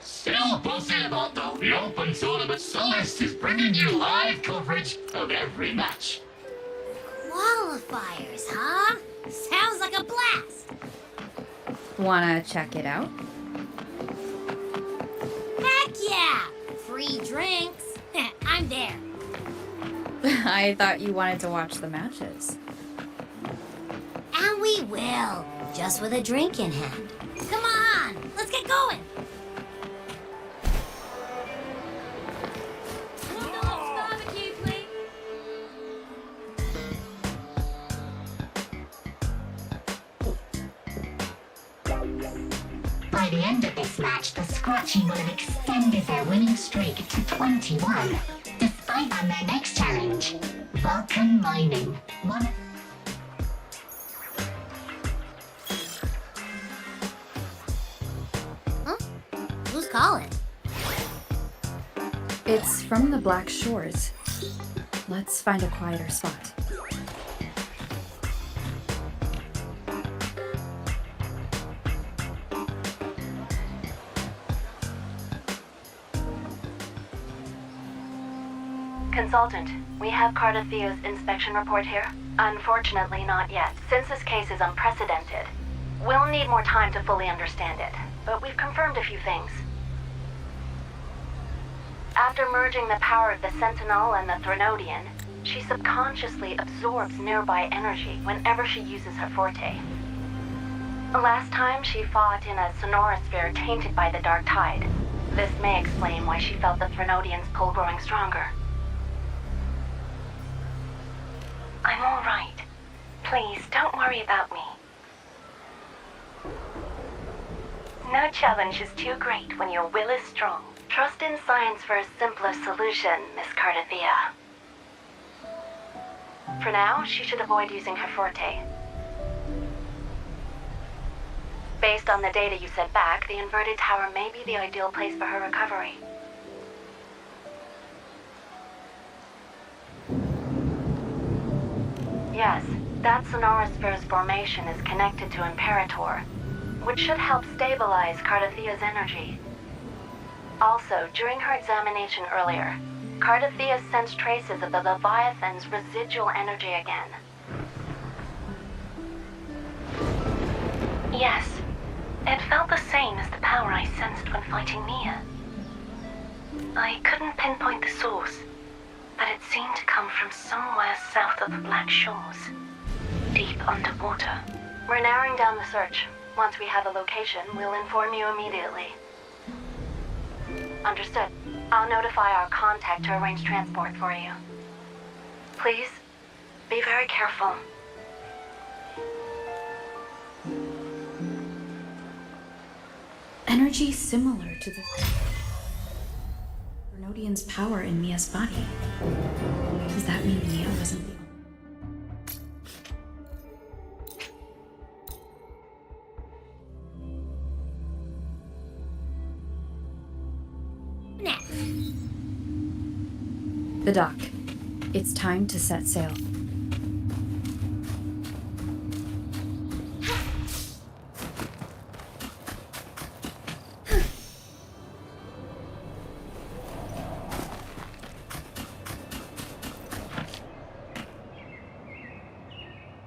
Still possible though. The Open Tournament Celeste is bringing you live coverage of every match. Qualifiers, huh? Sounds like a blast. Wanna check it out? Heck yeah! Free drinks. I'm there. I thought you wanted to watch the matches. And we will. Just with a drink in hand. Come on, let's get going. Barbecue, please. By the end of this match, the Scratchy will have extended their winning streak to 21, despite on their next challenge, Vulcan Mining. Huh? Who's calling? It's from the Black Shores. Let's find a quieter spot. Consultant, we have Cardathea's inspection report here. Unfortunately, not yet, since this case is unprecedented. We'll need more time to fully understand it, but we've confirmed a few things. After merging the power of the Sentinel and the Threnodian, she subconsciously absorbs nearby energy whenever she uses her forte. Last time, she fought in a sonorosphere tainted by the Dark Tide. This may explain why she felt the Threnodian's pull growing stronger. I'm all right. Please, don't worry about me. No challenge is too great when your will is strong. Trust in science for a simpler solution, Miss Cardathea. For now, she should avoid using her forte. Based on the data you sent back, the inverted tower may be the ideal place for her recovery. Yes, that sonorosphere's formation is connected to Imperator, which should help stabilize Cardathea's energy. Also, during her examination earlier, Cardathea sensed traces of the Leviathan's residual energy again. Yes, it felt the same as the power I sensed when fighting Nia. I couldn't pinpoint the source, but it seemed to come from somewhere south of the Black Shores, deep underwater. We're narrowing down the search. Once we have a location, we'll inform you immediately. Understood. I'll notify our contact to arrange transport for you. Please, be very careful. Energy similar to the Threnodian's power in Mia's body. Does that mean Mia wasn't the The dock. It's time to set sail.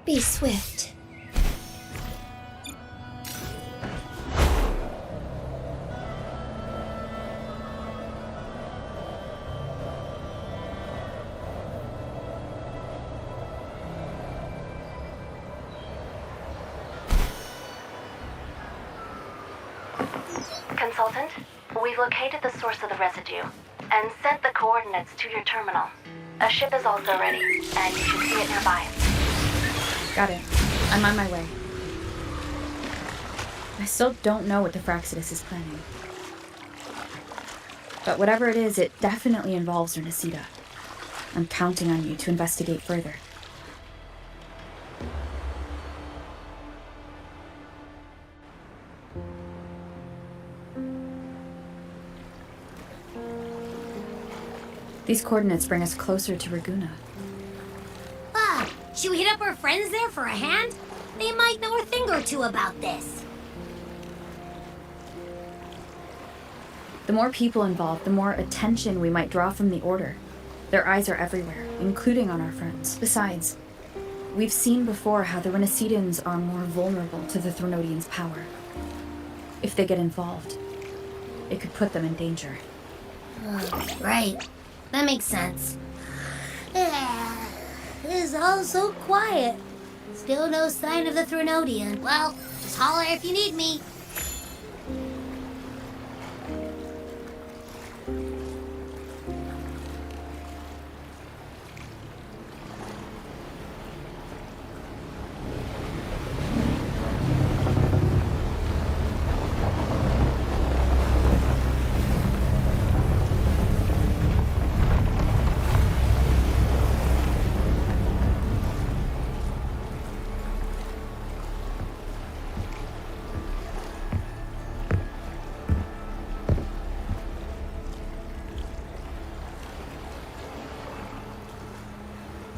Be swift. Consultant, we've located the source of the residue and sent the coordinates to your terminal. A ship is also ready, and you should see it nearby. Got it. I'm on my way. I still don't know what the Fracsudus is planning. But whatever it is, it definitely involves Ernestida. I'm counting on you to investigate further. These coordinates bring us closer to Raguna. Ah, should we hit up our friends there for a hand? They might know a thing or two about this. The more people involved, the more attention we might draw from the Order. Their eyes are everywhere, including on our friends. Besides, we've seen before how the Renaissance are more vulnerable to the Threnodians' power. If they get involved, it could put them in danger. Right. That makes sense. It is all so quiet. Still no sign of the Threnodian. Well, just holler if you need me.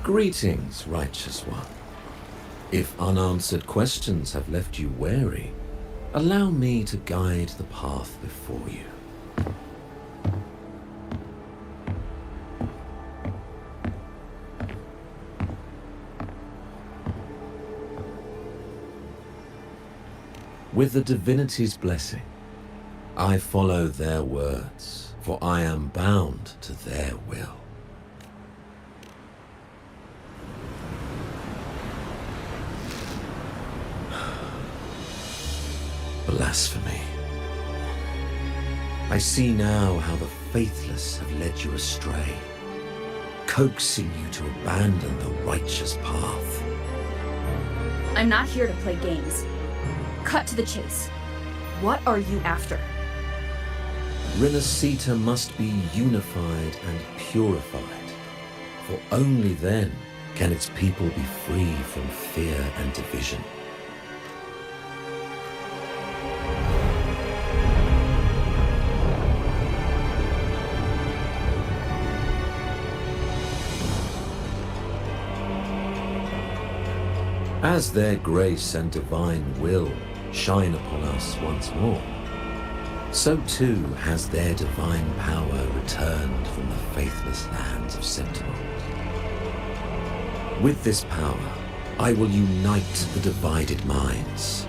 Greetings, righteous one. If unanswered questions have left you wary, allow me to guide the path before you. With the divinity's blessing, I follow their words, for I am bound to their will. Blasphemy. I see now how the faithless have led you astray, coaxing you to abandon the righteous path. I'm not here to play games. Cut to the chase. What are you after? Renacita must be unified and purified, for only then can its people be free from fear and division. As their grace and divine will shine upon us once more, so too has their divine power returned from the faithless lands of Sentinel. With this power, I will unite the divided minds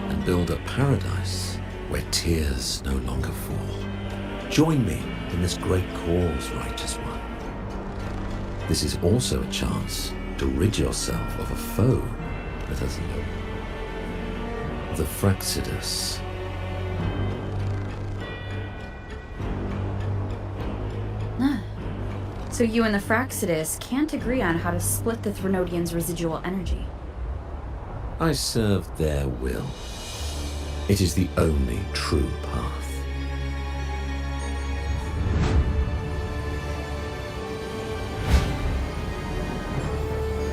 and build a paradise where tears no longer fall. Join me in this great cause, righteous one. This is also a chance to rid yourself of a foe that has the Fracsudus. So you and the Fracsudus can't agree on how to split the Threnodians' residual energy. I serve their will. It is the only true path.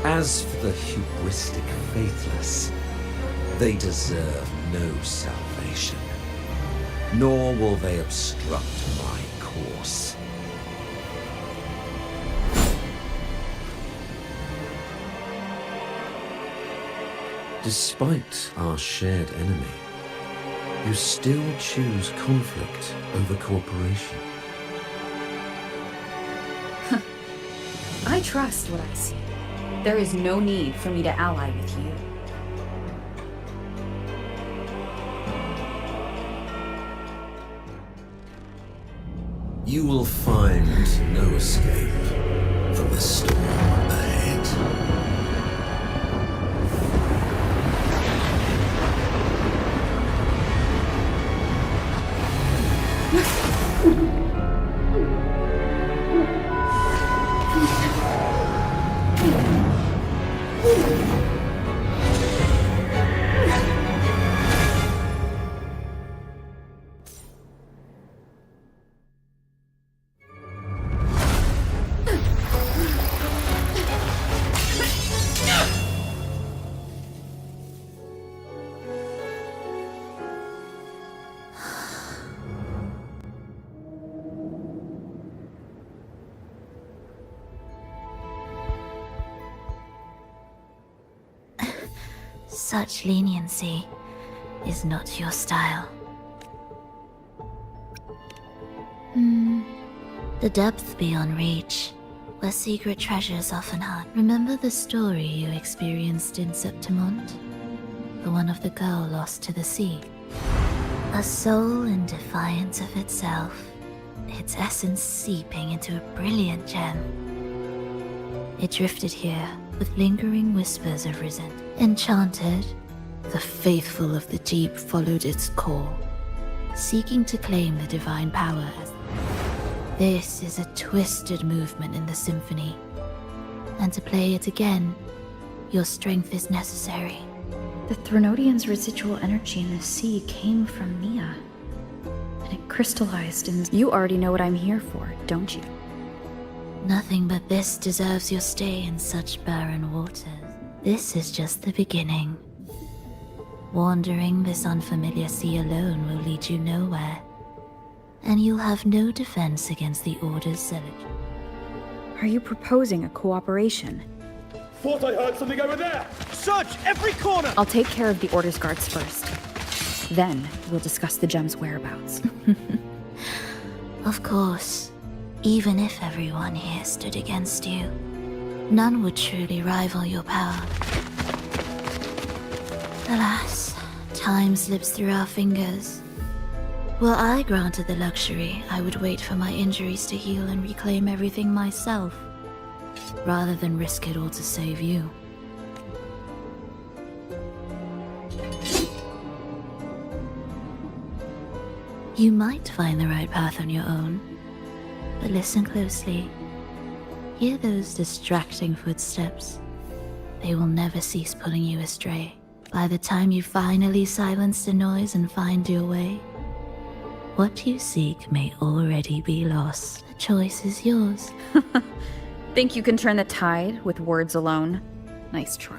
As for the hubristic faithless, they deserve no salvation, nor will they obstruct my course. Despite our shared enemy, you still choose conflict over cooperation. I trust what I see. There is no need for me to ally with you. You will find no escape from the storm ahead. Such leniency is not your style. The depth beyond reach, where secret treasures often hide. Remember the story you experienced in Septimont? The one of the girl lost to the sea? A soul in defiance of itself, its essence seeping into a brilliant gem. It drifted here with lingering whispers of resentment. Enchanted, the faithful of the deep followed its call, seeking to claim the divine power as... This is a twisted movement in the symphony, and to play it again, your strength is necessary. The Threnodian's residual energy in the sea came from Mia, and it crystallized in... You already know what I'm here for, don't you? Nothing but this deserves your stay in such barren waters. This is just the beginning. Wandering this unfamiliar sea alone will lead you nowhere, and you'll have no defense against the Order's zealot. Are you proposing a cooperation? Thought I heard something over there! Search every corner! I'll take care of the Order's guards first. Then, we'll discuss the gem's whereabouts. Of course, even if everyone here stood against you, none would truly rival your power. Alas, time slips through our fingers. Were I granted the luxury, I would wait for my injuries to heal and reclaim everything myself, rather than risk it all to save you. You might find the right path on your own, but listen closely. Hear those distracting footsteps. They will never cease pulling you astray. By the time you finally silence the noise and find your way, what you seek may already be lost. The choice is yours. Think you can turn the tide with words alone? Nice try.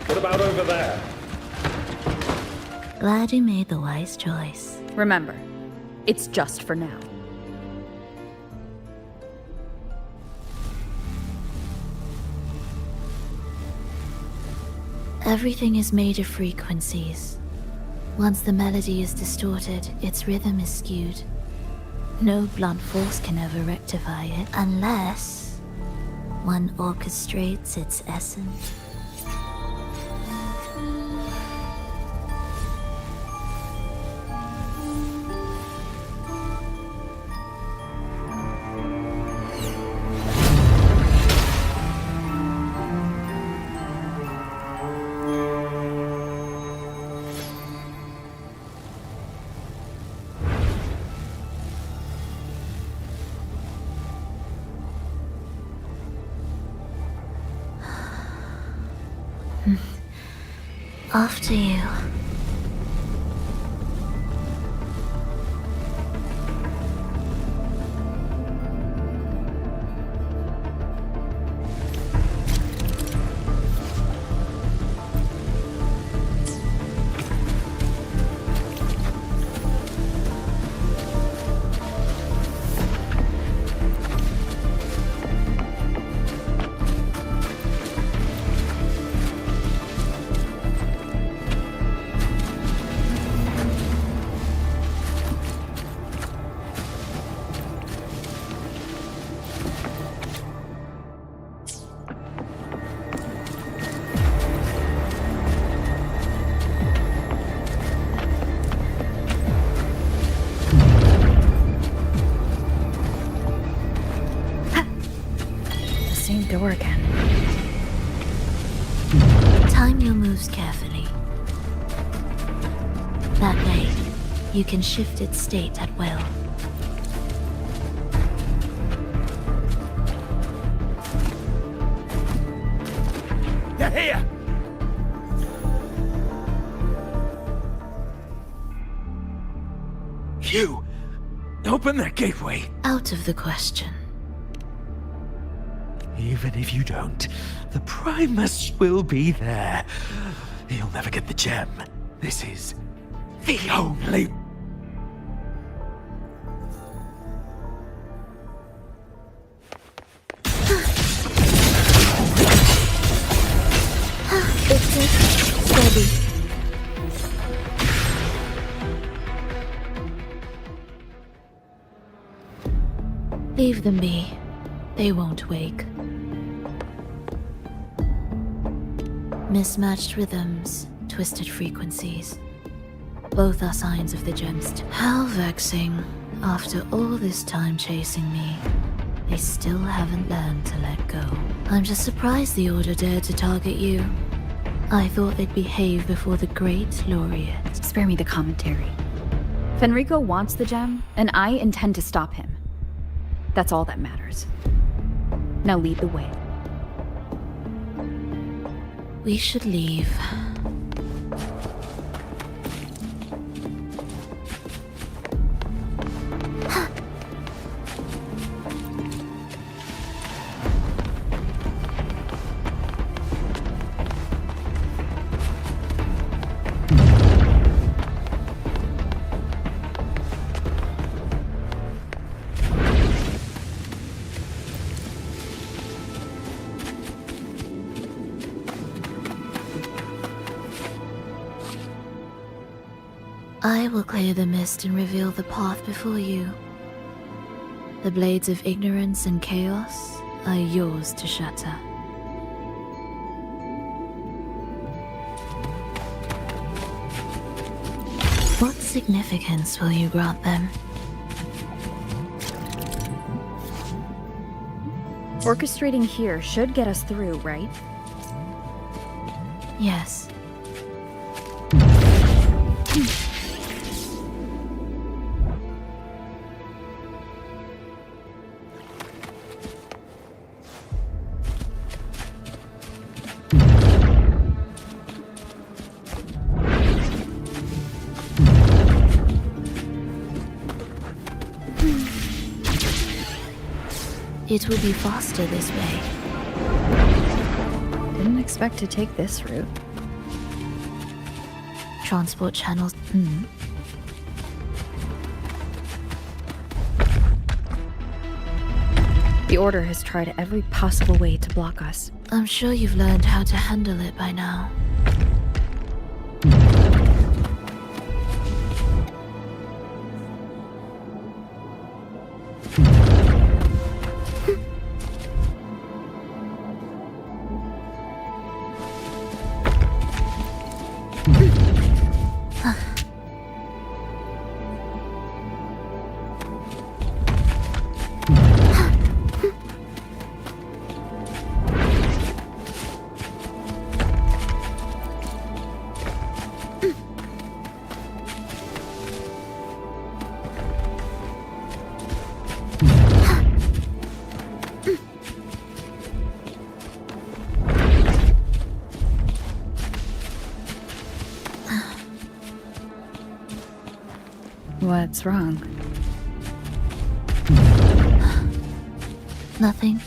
What about over there? Glad you made the wise choice. Remember, it's just for now. Everything is made of frequencies. Once the melody is distorted, its rhythm is skewed. No blunt force can ever rectify it, unless one orchestrates its essence. After you. Door again. Time your moves carefully. That way, you can shift its state at will. They're here! You! Open that gateway! Out of the question. Even if you don't, the Primus will be there. You'll never get the gem. This is the only... Victor, steady. Leave them be. They won't wake. Mismatched rhythms, twisted frequencies. Both are signs of the gems. How vexing. After all this time chasing me, they still haven't learned to let go. I'm just surprised the Order dared to target you. I thought they'd behave before the great laureate. Spare me the commentary. Fenrico wants the gem, and I intend to stop him. That's all that matters. Now lead the way. We should leave. I will clear the mist and reveal the path before you. The blades of ignorance and chaos are yours to shatter. What significance will you grant them? Orchestrating here should get us through, right? Yes. It will be faster this way. Didn't expect to take this route. Transport channels. The Order has tried every possible way to block us. I'm sure you've learned how to handle it by now. What's wrong? Nothing.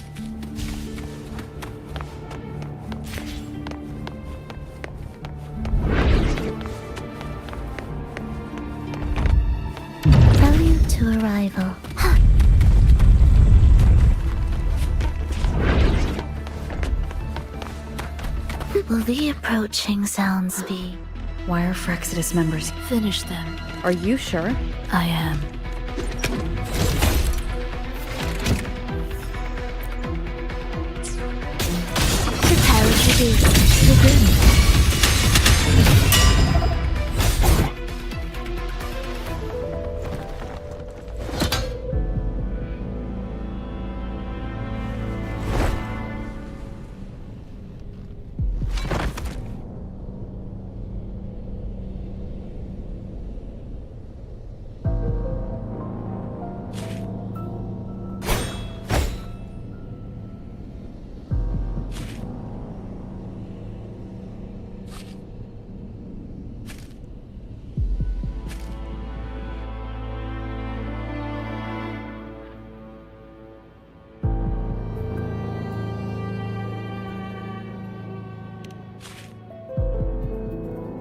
Prelude to arrival. Will the approaching sounds be? Why are Fracsudus members? Finish them. Are you sure? I am. Prepare to begin.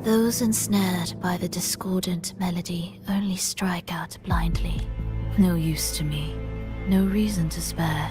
Those ensnared by the discordant melody only strike out blindly. No use to me. No reason to spare.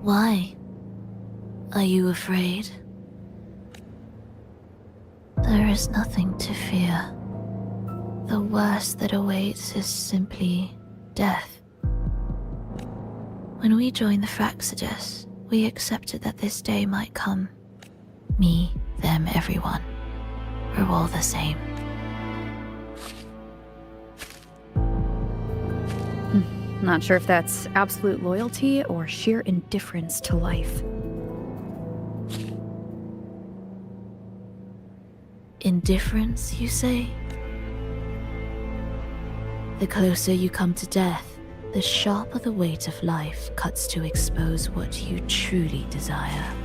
Why? Are you afraid? There is nothing to fear. The worst that awaits is simply death. When we joined the Fracsudus, we accepted that this day might come. Me, them, everyone. We're all the same. Not sure if that's absolute loyalty or sheer indifference to life. Indifference, you say? The closer you come to death, the sharper the weight of life cuts to expose what you truly desire.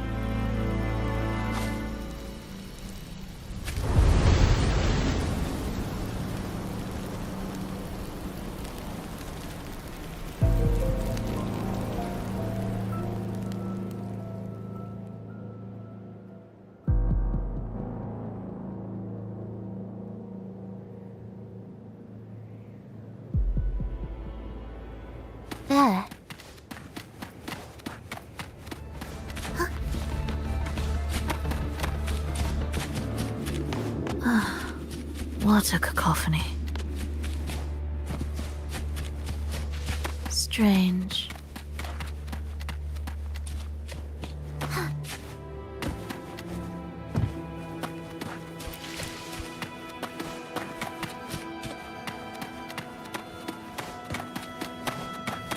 There. What a cacophony. Strange.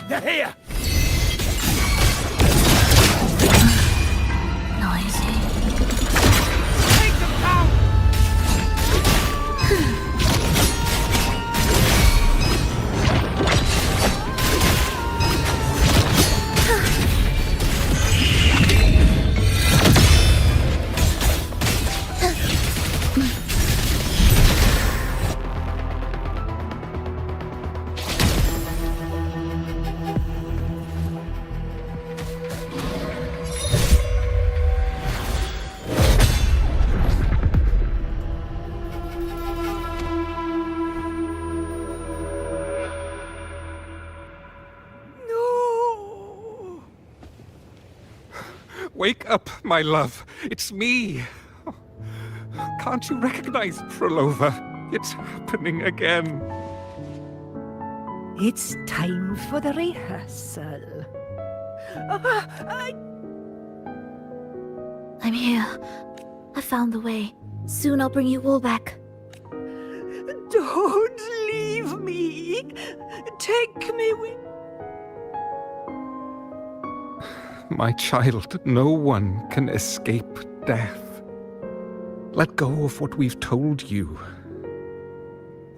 They're here! Noisy. Take them down! Wake up, my love. It's me. Can't you recognize Prolova? It's happening again. It's time for the rehearsal. I'm here. I found the way. Soon I'll bring you all back. Don't leave me. Take me with... My child, no one can escape death. Let go of what we've told you.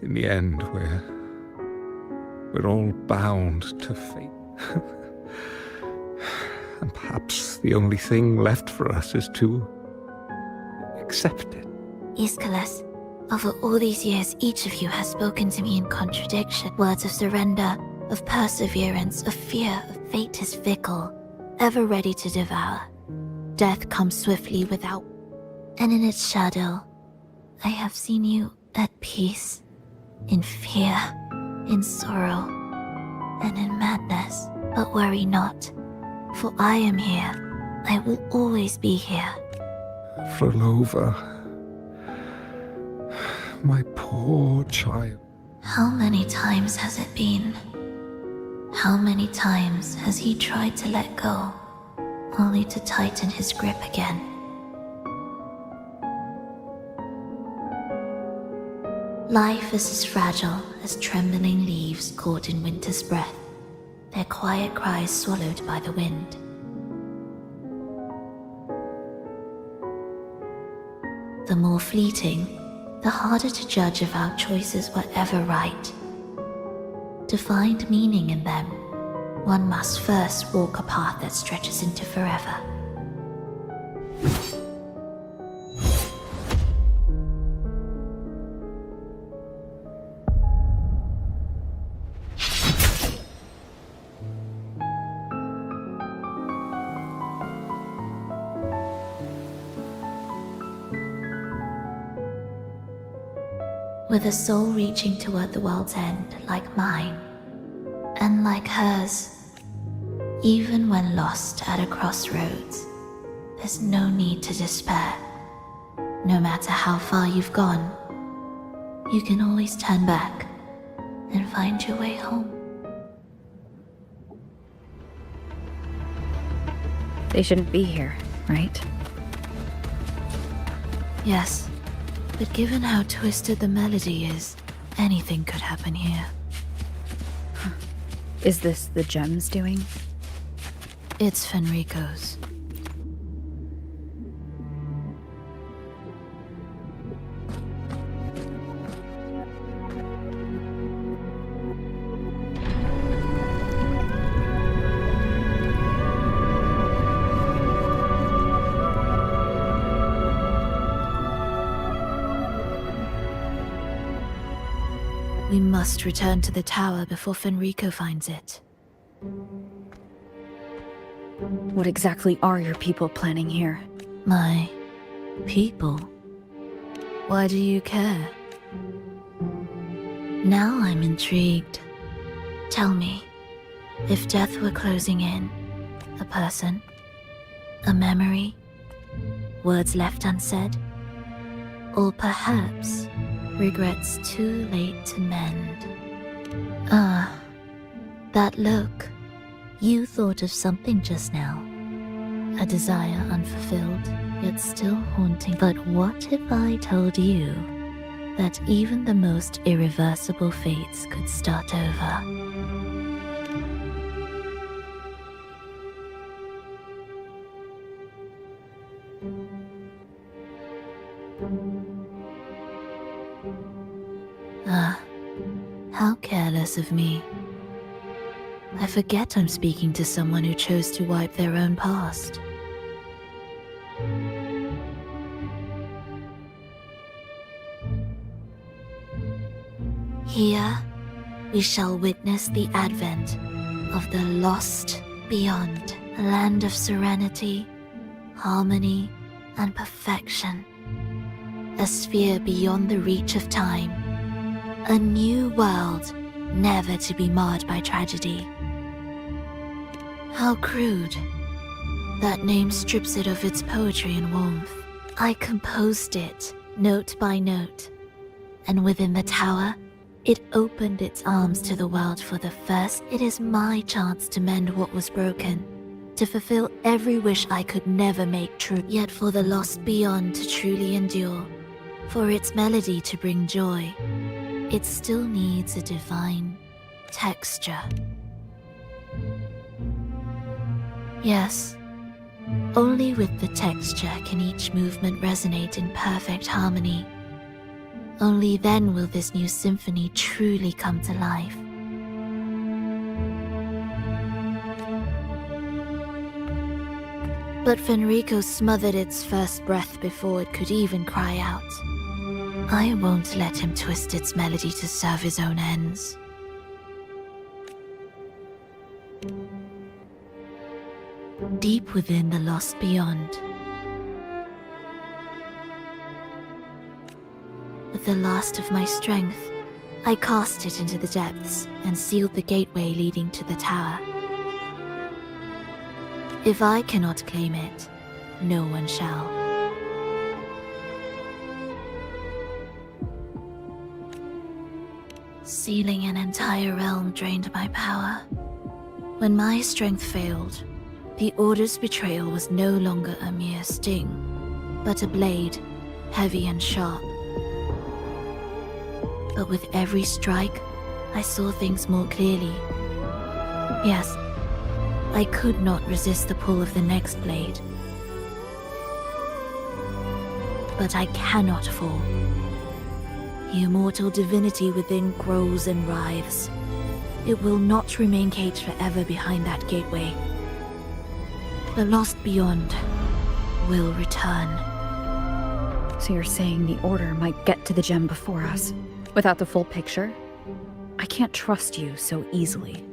In the end, we're all bound to fate. And perhaps the only thing left for us is to accept it. Aeschylus, over all these years, each of you has spoken to me in contradiction. Words of surrender, of perseverance, of fear, of fate is fickle, ever ready to devour. Death comes swiftly without, and in its shadow, I have seen you at peace, in fear, in sorrow, and in madness. But worry not, for I am here. I will always be here. Prolova, my poor child. How many times has it been? How many times has he tried to let go, only to tighten his grip again? Life is as fragile as trembling leaves caught in winter's breath, their quiet cries swallowed by the wind. The more fleeting, the harder to judge if our choices were ever right. To find meaning in them, one must first walk a path that stretches into forever. With a soul reaching toward the world's end like mine, and like hers, Even when lost at a crossroads, there's no need to despair. No matter how far you've gone, you can always turn back and find your way home. They shouldn't be here, right? Yes, but given how twisted the melody is, anything could happen here. Is this the gem's doing? It's Fenrico's. We must return to the tower before Fenrico finds it. What exactly are your people planning here? My people? Why do you care? Now I'm intrigued. Tell me, if death were closing in, a person, a memory, words left unsaid, or perhaps regrets too late to mend. Ah, that look. You thought of something just now. A desire unfulfilled, yet still haunting. But what if I told you that even the most irreversible fates could start over? Ah, how careless of me. I forget I'm speaking to someone who chose to wipe their own past. Here, we shall witness the advent of the lost beyond, a land of serenity, harmony, and perfection. A sphere beyond the reach of time. A new world, never to be marred by tragedy. How crude. That name strips it of its poetry and warmth. I composed it, note by note, and within the tower, it opened its arms to the world for the first. It is my chance to mend what was broken, to fulfill every wish I could never make true. Yet for the lost beyond to truly endure, for its melody to bring joy, it still needs a divine texture. Yes, only with the texture can each movement resonate in perfect harmony. Only then will this new symphony truly come to life. But Fenrico smothered its first breath before it could even cry out. I won't let him twist its melody to serve his own ends. Deep within the lost beyond, with the last of my strength, I cast it into the depths and sealed the gateway leading to the tower. If I cannot claim it, no one shall. Sealing an entire realm drained my power. When my strength failed, the Order's betrayal was no longer a mere sting, but a blade, heavy and sharp. But with every strike, I saw things more clearly. Yes, I could not resist the pull of the next blade. But I cannot fall. The immortal divinity within grows and writhes. It will not remain caged forever behind that gateway. The lost beyond will return. So you're saying the Order might get to the gem before us, without the full picture? I can't trust you so easily.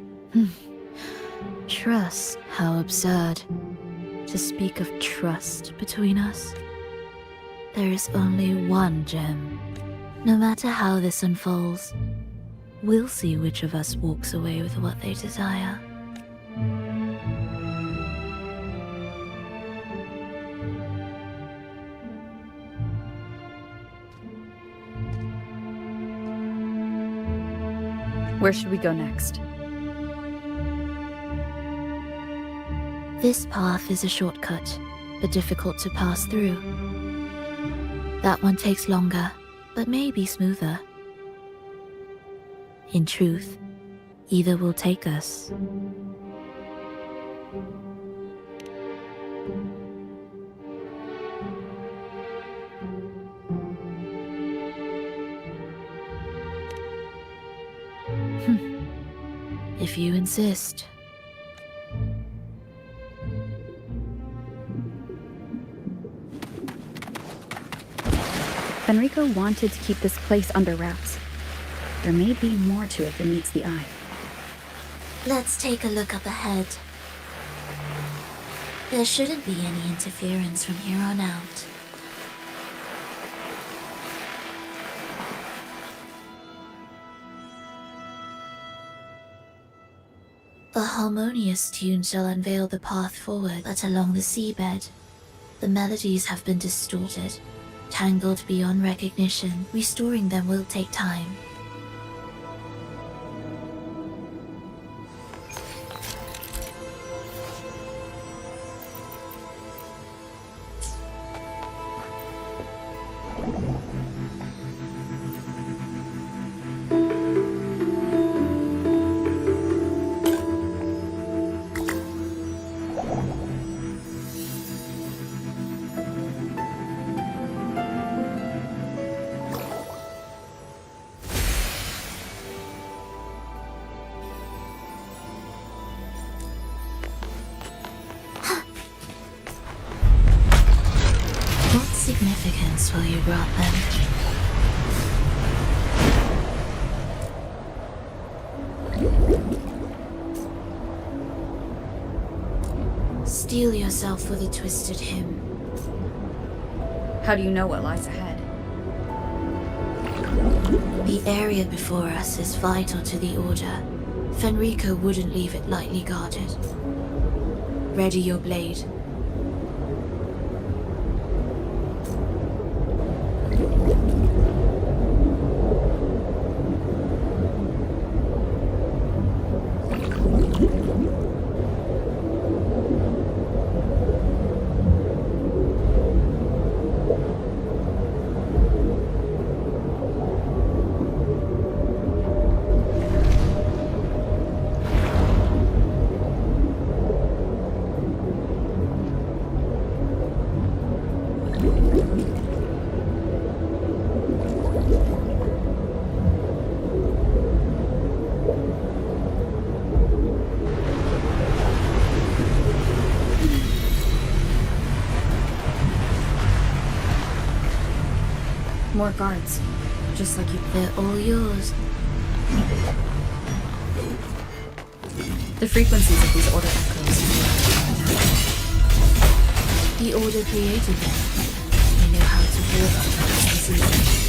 Trust? How absurd. To speak of trust between us. There is only one gem. No matter how this unfolds, we'll see which of us walks away with what they desire. Where should we go next? This path is a shortcut, but difficult to pass through. That one takes longer, but may be smoother. In truth, either will take us. If you insist. Fenrico wanted to keep this place under wraps. There may be more to it than meets the eye. Let's take a look up ahead. There shouldn't be any interference from here on out. A harmonious tune shall unveil the path forward, but along the seabed, the melodies have been distorted, tangled beyond recognition. Restoring them will take time. What significance will you grant them? Steel yourself with a twisted hymn. How do you know what lies ahead? The area before us is vital to the Order. Fenrico wouldn't leave it lightly guarded. Ready your blade. More guards, just like you. They're all yours. The frequencies of these Order echoes. The Order created them. They know how to walk across the seasons.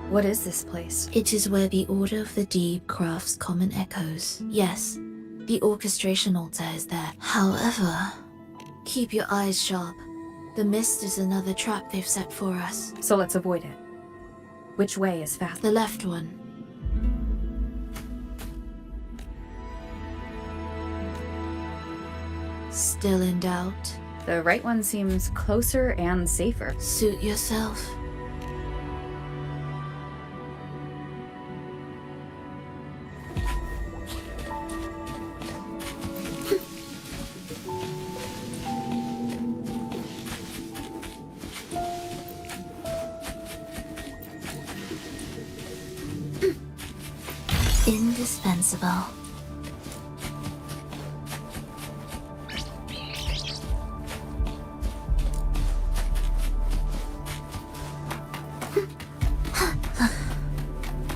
What is this place? It is where the Order of the Deep crafts common echoes. Yes, the orchestration altar is there. However, keep your eyes sharp. The mist is another trap they've set for us. So let's avoid it. Which way is fast? The left one. Still in doubt? The right one seems closer and safer. Suit yourself. Indispensable.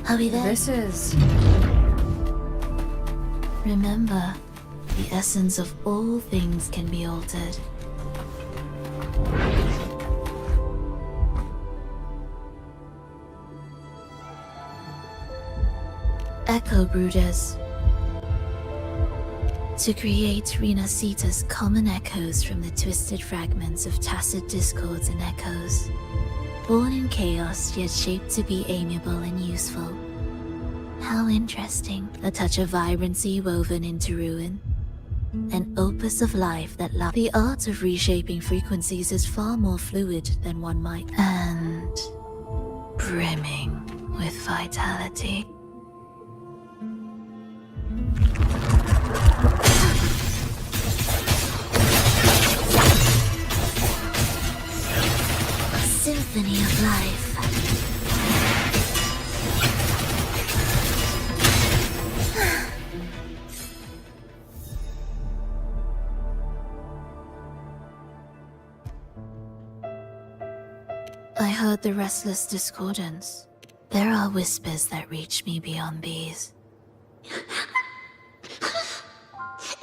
Are we there? This is... Remember, the essence of all things can be altered. Echo Brooders. To create Renacita's common echoes from the twisted fragments of tacit discords and echoes. Born in chaos, yet shaped to be amiable and useful. How interesting. A touch of vibrancy woven into ruin. An opus of life that the art of reshaping frequencies is far more fluid than one might. And brimming with vitality. Symphony of life. I heard the restless discordance. There are whispers that reach me beyond these.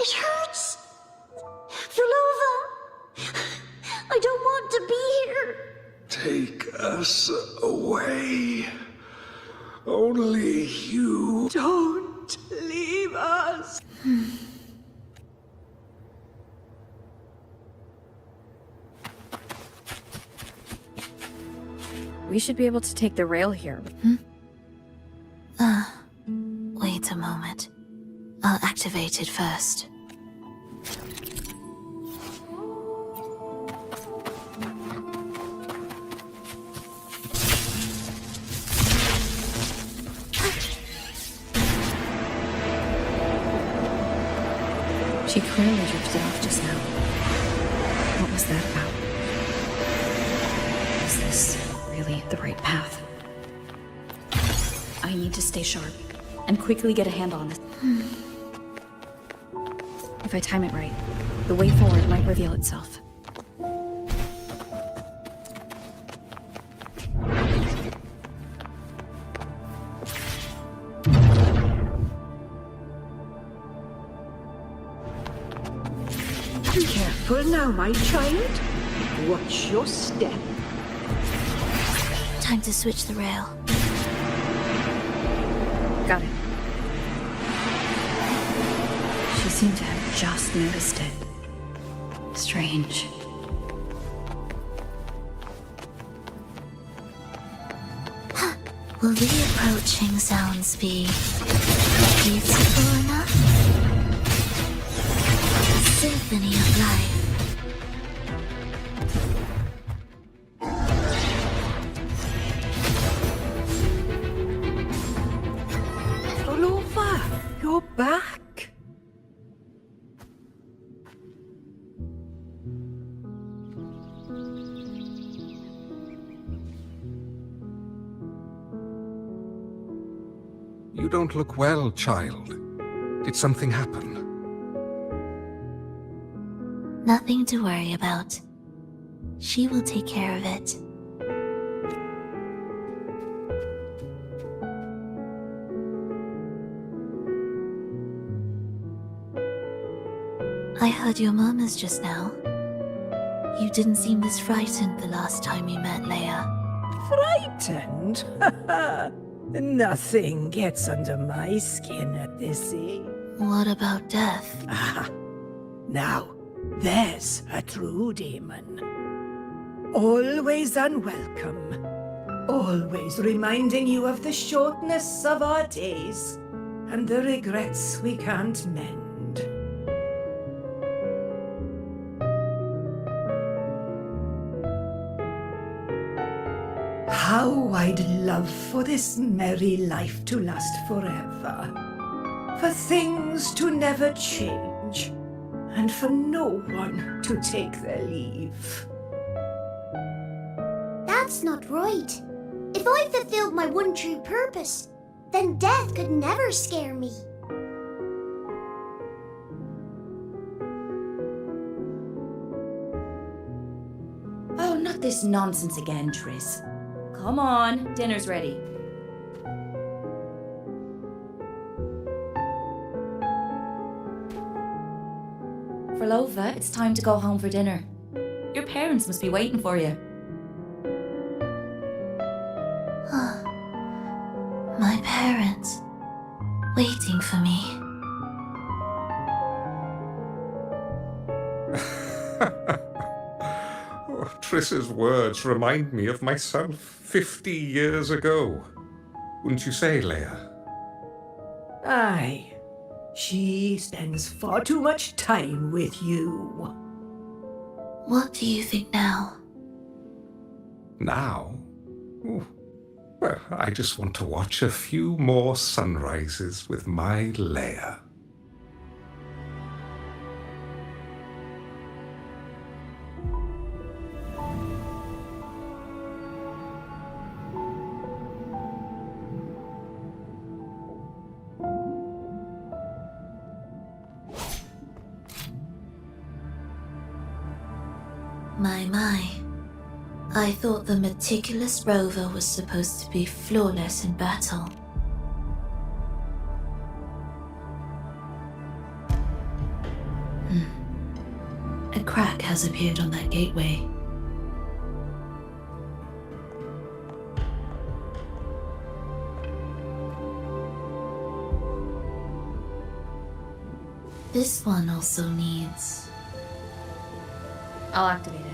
It hurts! Prolova! I don't want to be here! Take us away. Only you. Don't leave us. We should be able to take the rail here. Wait a moment. I'll activate it first. She clearly drifted off just now. What was that about? Is this really the right path? I need to stay sharp and quickly get a handle on this. If I time it right, the way forward might reveal itself. Careful now, my child. Watch your step. Time to switch the rail. Got it. She seemed to have just noticed it. Strange. Will the approaching sounds be beautiful enough? Symphony of life. Prolova, you're back. You don't look well, child. Did something happen? Nothing to worry about. She will take care of it. I heard your murmurs just now. You didn't seem this frightened the last time we met, Leia. Frightened? Nothing gets under my skin at this age. What about death? Ah, now, there's a true demon. Always unwelcome. Always reminding you of the shortness of our days and the regrets we can't mend. How I'd love for this merry life to last forever. For things to never change. And for no one to take their leave. That's not right. If I fulfilled my one true purpose, Then death could never scare me. Oh, not this nonsense again, Tris. Come on, dinner's ready. Prolova, it's time to go home for dinner. Your parents must be waiting for you. My parents, waiting for me. Oh, Triss's words remind me of myself 50 years ago. Wouldn't you say, Leia? Aye. She spends far too much time with you. What do you think now? Now? Ooh. Well, I just want to watch a few more sunrises with my Leia. My. I thought the meticulous Rover was supposed to be flawless in battle. A crack has appeared on that gateway. This one also needs... I'll activate it.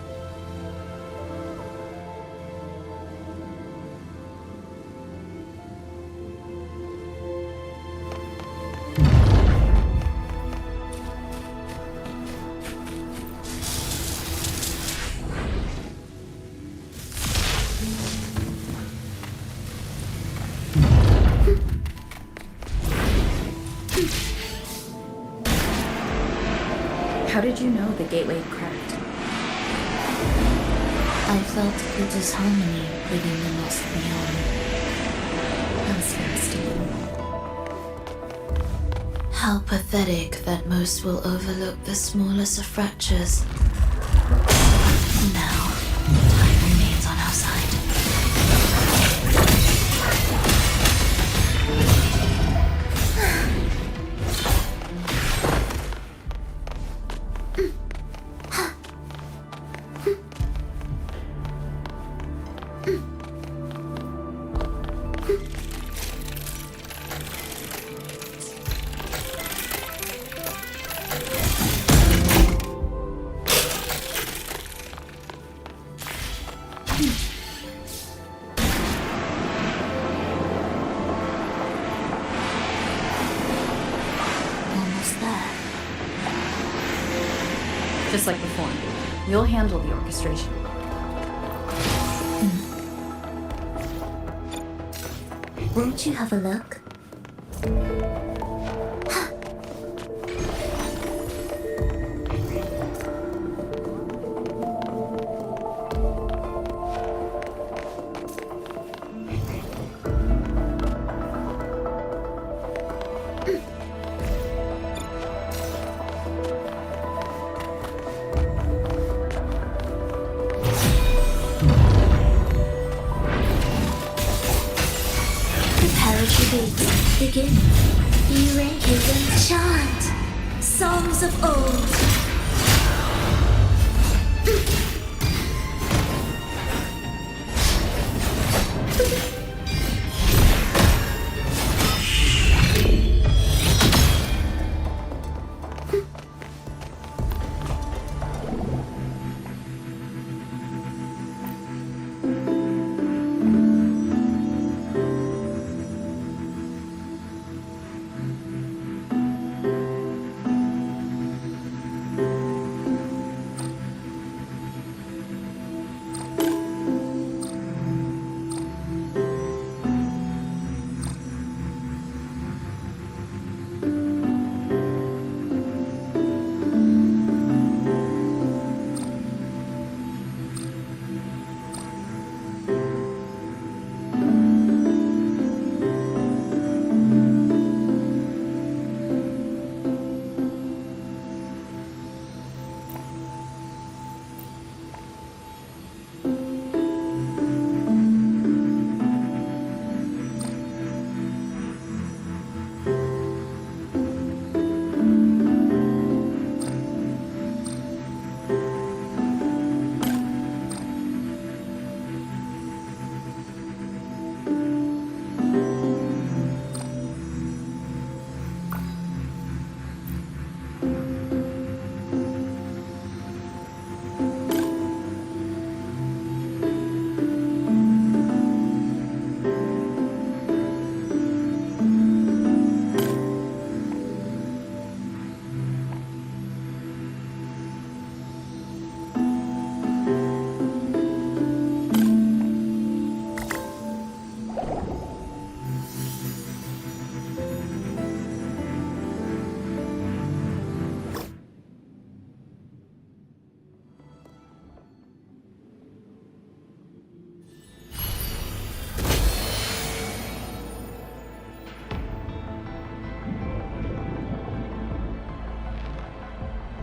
How did you know the gateway had cracked? I felt the disharmony within the lost beyond. Disgusting. How pathetic that most will overlook the smallest of fractures. Now, time remains on our side. Almost there. Just like before, you'll handle the orchestration. Won't you have a look? Begin. You and chant songs of old.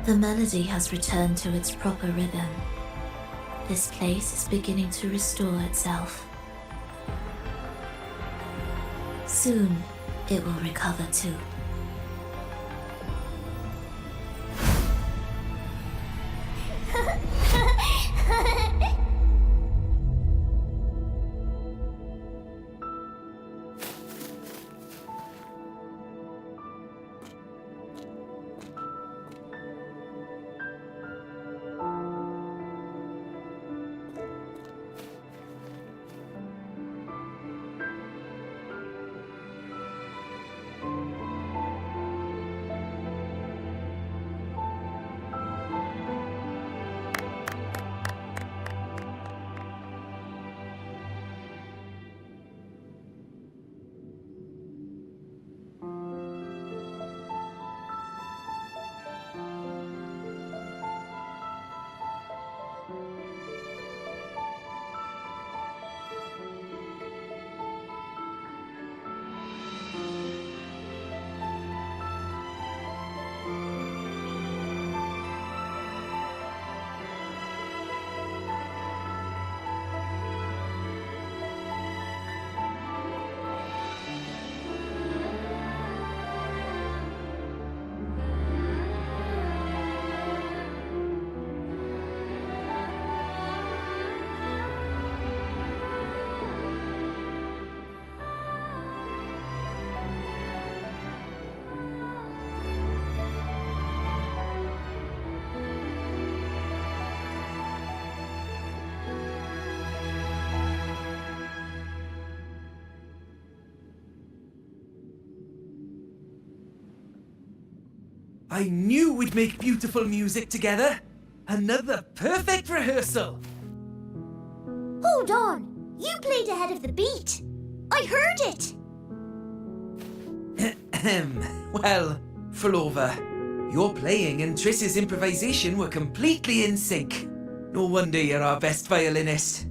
The melody has returned to its proper rhythm. This place is beginning to restore itself. Soon, it will recover too. I knew we'd make beautiful music together. Another perfect rehearsal. Hold on! You played ahead of the beat. I heard it. Well, Prolova, your playing and Triss's improvisation were completely in sync. No wonder you're our best violinist.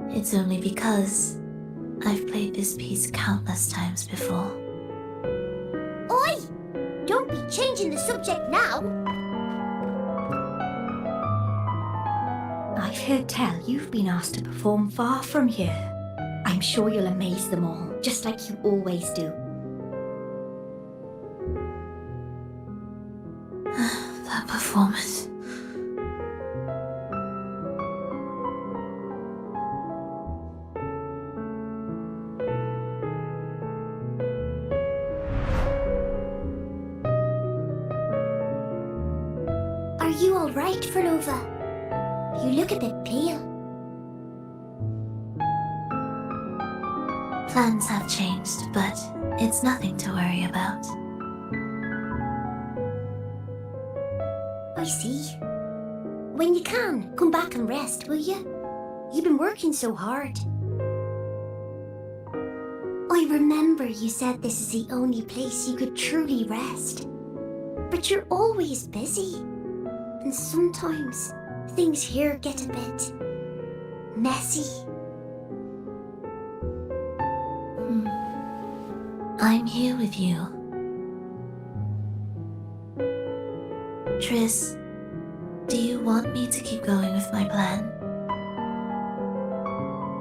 It's only because I've played this piece countless times before. Oi! Don't be changing the subject now. I've heard tell you've been asked to perform far from here. I'm sure you'll amaze them all, just like you always do. That performance. Are you all right, Prolova? You look a bit pale. Plans have changed, but it's nothing to worry about. I see. When you can, come back and rest, will you? You've been working so hard. I remember you said this is the only place you could truly rest. But you're always busy. And sometimes things here get a bit messy. I'm here with you. Triss, do you want me to keep going with my plan?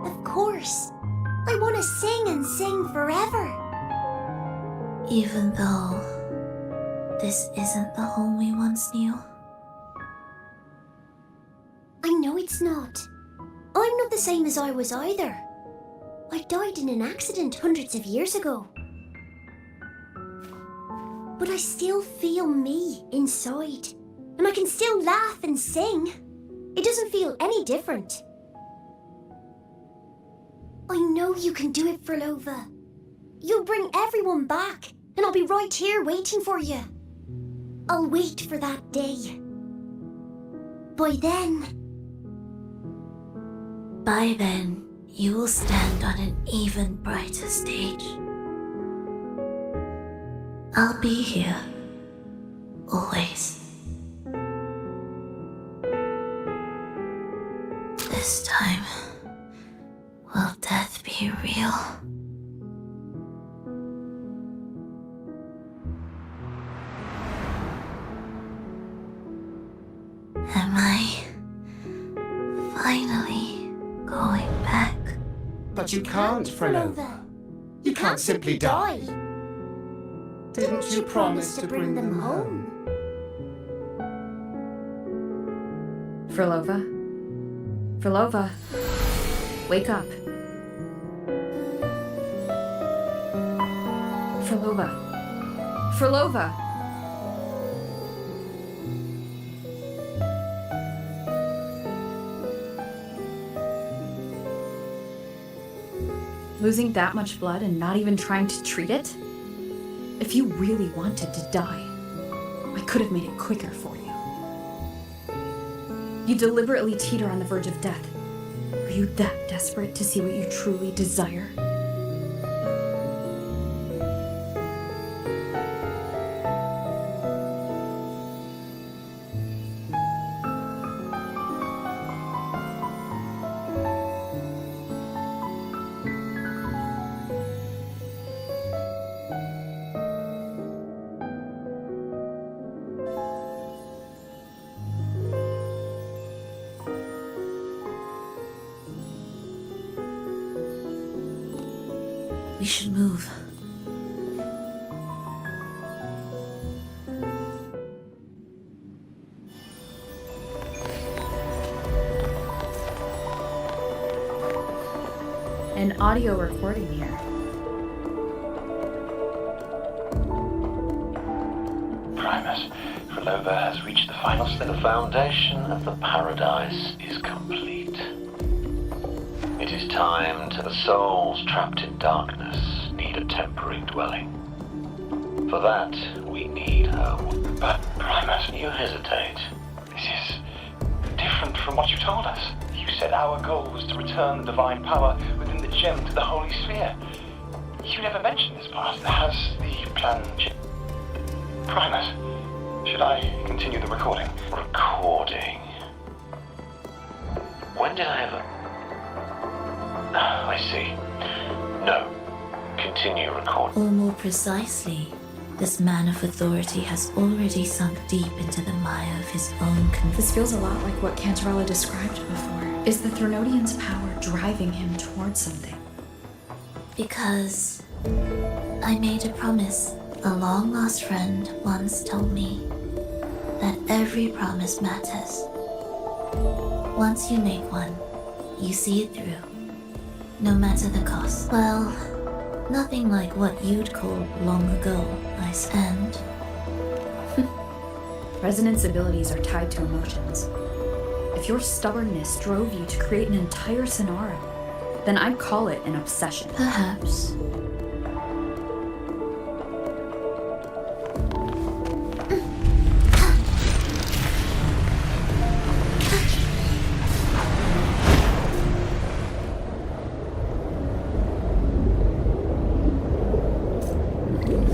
Of course. I want to sing and sing forever. Even though this isn't the home we once knew? I know it's not. I'm not the same as I was either. I died in an accident hundreds of years ago. But I still feel me inside. And I can still laugh and sing. It doesn't feel any different. I know you can do it, Prolova. You'll bring everyone back, and I'll be right here waiting for you. I'll wait for that day. By then, you will stand on an even brighter stage. I'll be here. Always. This time, will death be real? But you can't, Prolova. You can't simply die. Didn't you promise to bring them home? Prolova? Prolova? Wake up. Prolova. Prolova! Losing that much blood and not even trying to treat it? If you really wanted to die, I could have made it quicker for you. You deliberately teeter on the verge of death. Are you that desperate to see what you truly desire? We should move. An audio recording here. Primus, Prolova has reached the final step. The foundation of the paradise is complete. It is time to the souls trapped in darkness need a temporary dwelling. For that, we need home. But, Primus, You hesitate. this is different from what you told us. You said our goal was to return the divine power within the gem to the Holy Sphere. You never mentioned this part. Has the plan changed? Primus, should I continue the recording? Recording. When did I ever... I see. No. Continue recording. Or more precisely, this man of authority has already sunk deep into the mire of his own This feels a lot like what Cantarella described before. Is the Threnodian's power driving him towards something? Because I made a promise. A long-lost friend once told me that every promise matters. Once you make one, you see it through, no matter the cost. Well, nothing like what you'd call long ago, I stand. Resonance abilities are tied to emotions. If your stubbornness drove you to create an entire Sonara, then I'd call it an obsession. Perhaps.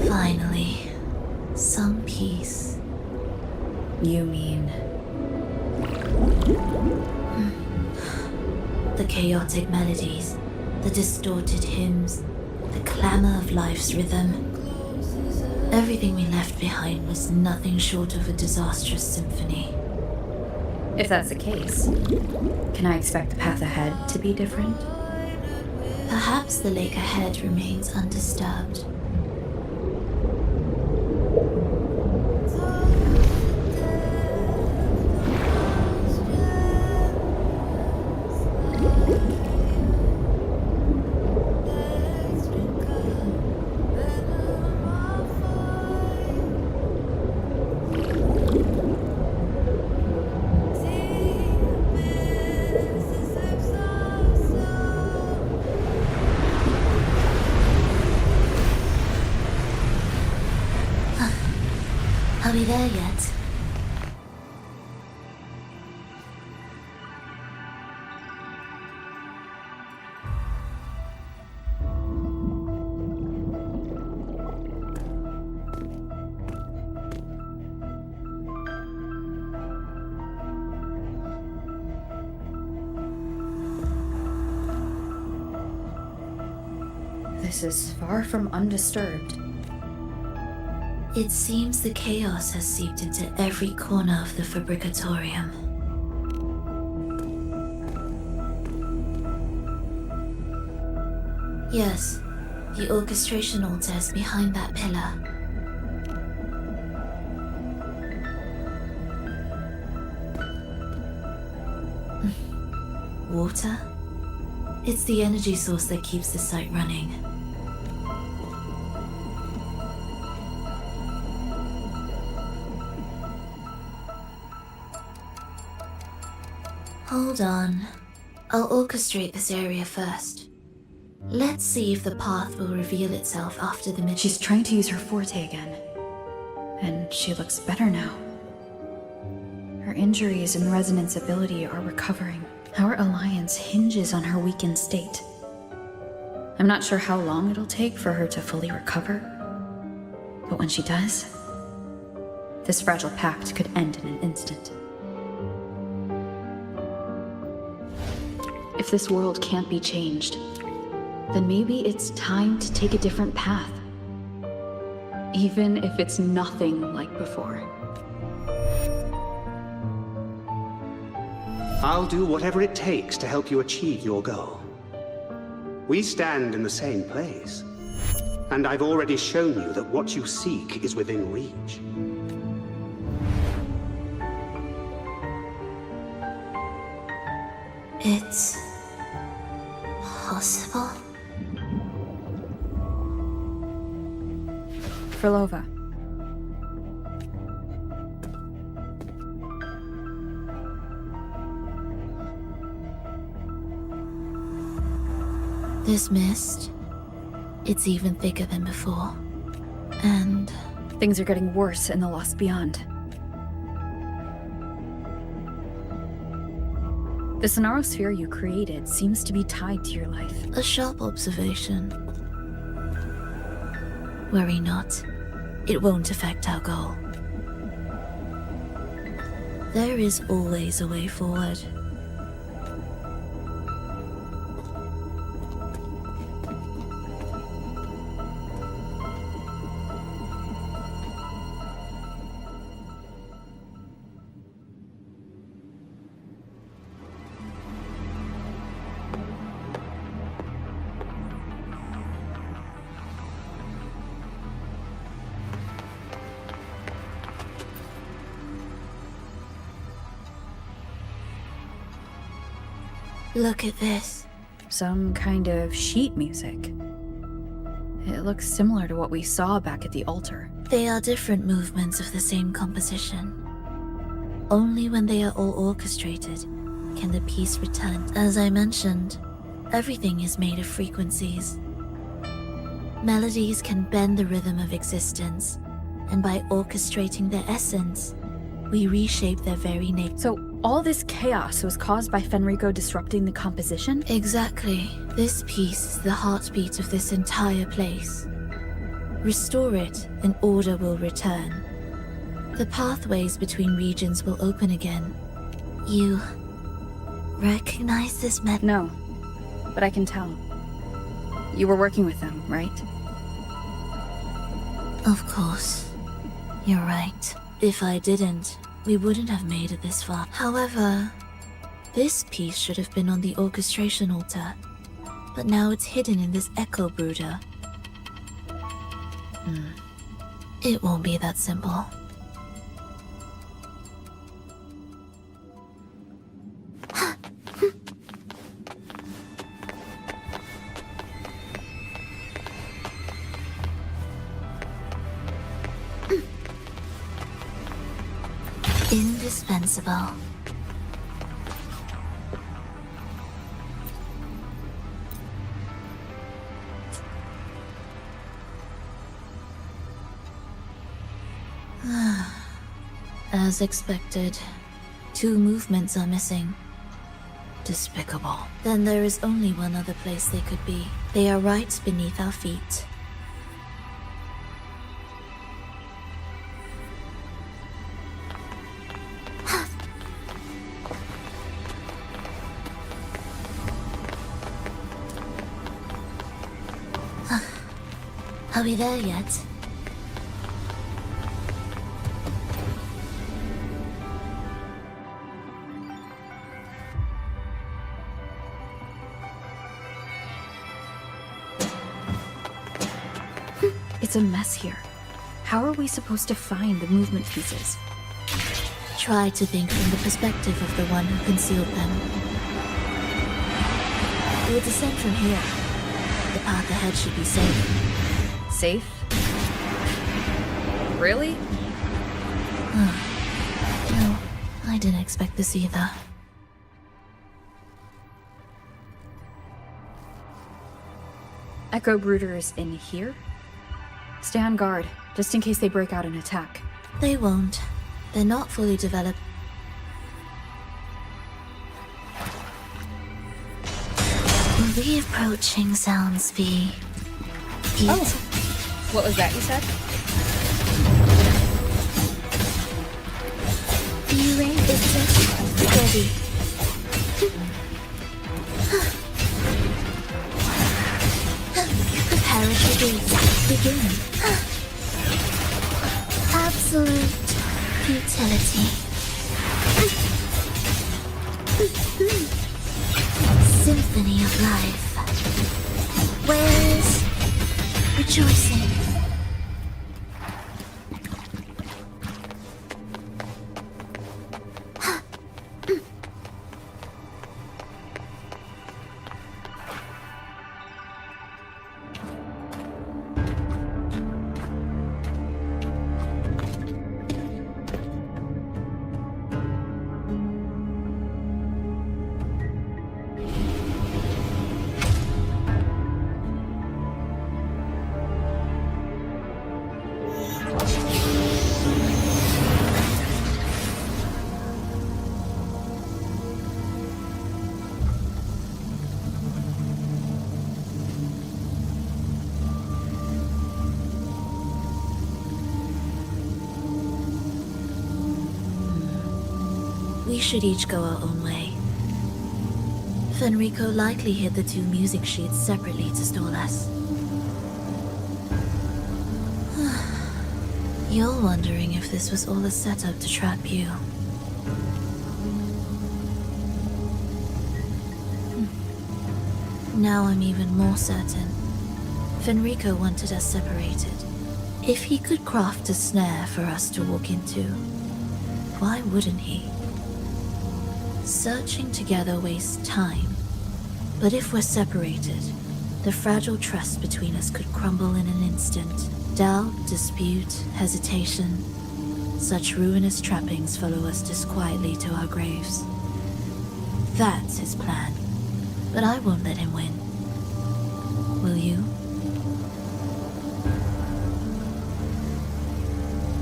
Finally, some peace. You mean? The chaotic melodies, the distorted hymns, the clamor of life's rhythm. Everything we left behind was nothing short of a disastrous symphony. If that's the case, can I expect the path ahead to be different? Perhaps the lake ahead remains undisturbed. Are we there yet? This is far from undisturbed. It seems the chaos has seeped into every corner of the Fabricatorium. Yes, the orchestration altar is behind that pillar. Water? It's the energy source that keeps the site running. Hold on. I'll orchestrate this area first. Let's see if the path will reveal itself after the She's trying to use her forte again. And she looks better now. Her injuries and resonance ability are recovering. Our alliance hinges on her weakened state. I'm not sure how long it'll take for her to fully recover. But when she does, this fragile pact could end in an instant. If this world can't be changed, then maybe it's time to take a different path. Even if it's nothing like before. I'll do whatever it takes to help you achieve your goal. We stand in the same place, and I've already shown you that what you seek is within reach. It's possible? Prolova. This mist, it's even thicker than before. And things are getting worse in the Lost Beyond. The Sonarosphere you created seems to be tied to your life. A sharp observation. Worry not. It won't affect our goal. There is always a way forward. Look at this. Some kind of sheet music. It looks similar to what we saw back at the altar. They are different movements of the same composition. Only when they are all orchestrated can the piece return. As I mentioned, everything is made of frequencies. Melodies can bend the rhythm of existence, and by orchestrating their essence, we reshape their very nature. So all this chaos was caused by Fenrico disrupting the composition? Exactly. This piece is the heartbeat of this entire place. Restore it, and order will return. The pathways between regions will open again. You recognize this method? No, but I can tell. You were working with them, right? Of course. You're right. If I didn't, we wouldn't have made it this far. However, this piece should have been on the orchestration altar, but now it's hidden in this echo brooder. It won't be that simple. Indispensable. As expected, 2 movements are missing. Despicable. Then there is only one other place they could be. They are right beneath our feet. Are we there yet? It's a mess here. How are we supposed to find the movement pieces? Try to think from the perspective of the one who concealed them. We'll descend from here. The path ahead should be safe. Safe? Really? No, I didn't expect this either. Echo brooders in here? Stay on guard, just in case they break out and attack. They won't. They're not fully developed. The approaching sounds be... Oh, what was that you said? You ready? It's ready. Preparative begin. Absolute futility. Symphony of life. Where's rejoicing? We should each go our own way. Fenrico likely hid the two music sheets separately to stall us. You're wondering if this was all a setup to trap you. Now I'm even more certain. Fenrico wanted us separated. If he could craft a snare for us to walk into, why wouldn't he? Searching together wastes time, but if we're separated, the fragile trust between us could crumble in an instant. Doubt, dispute, hesitation. Such ruinous trappings follow us disquietly to our graves. That's his plan, but I won't let him win. Will you?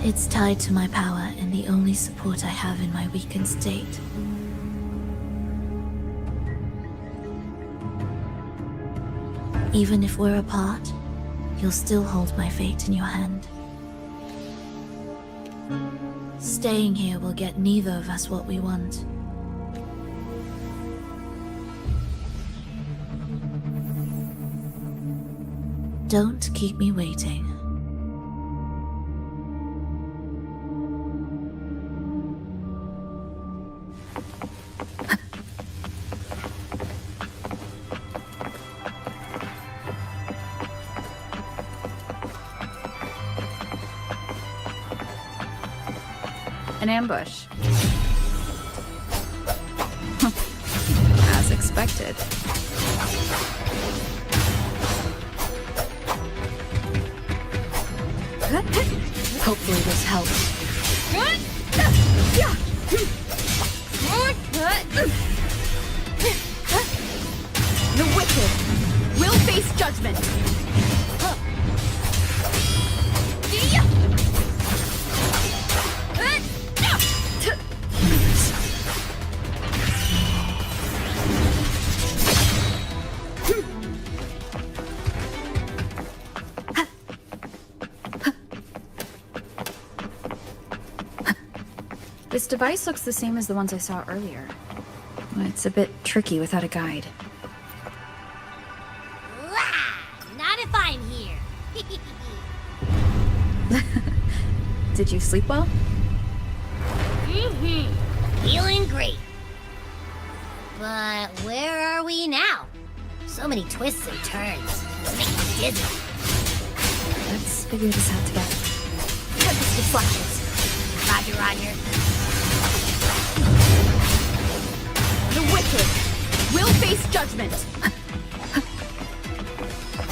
It's tied to my power and the only support I have in my weakened state. Even if we're apart, you'll still hold my fate in your hand. Staying here will get neither of us what we want. Don't keep me waiting. An ambush. As expected. Hopefully this helps. The wicked will face judgment. This device looks the same as the ones I saw earlier. It's a bit tricky without a guide. Not if I'm here. Did you sleep well? Feeling great. But where are we now? So many twists and turns. It makes me dizzy. Let's figure this out together. Tempest of flashes. Roger, Roger. The wicked will face judgment.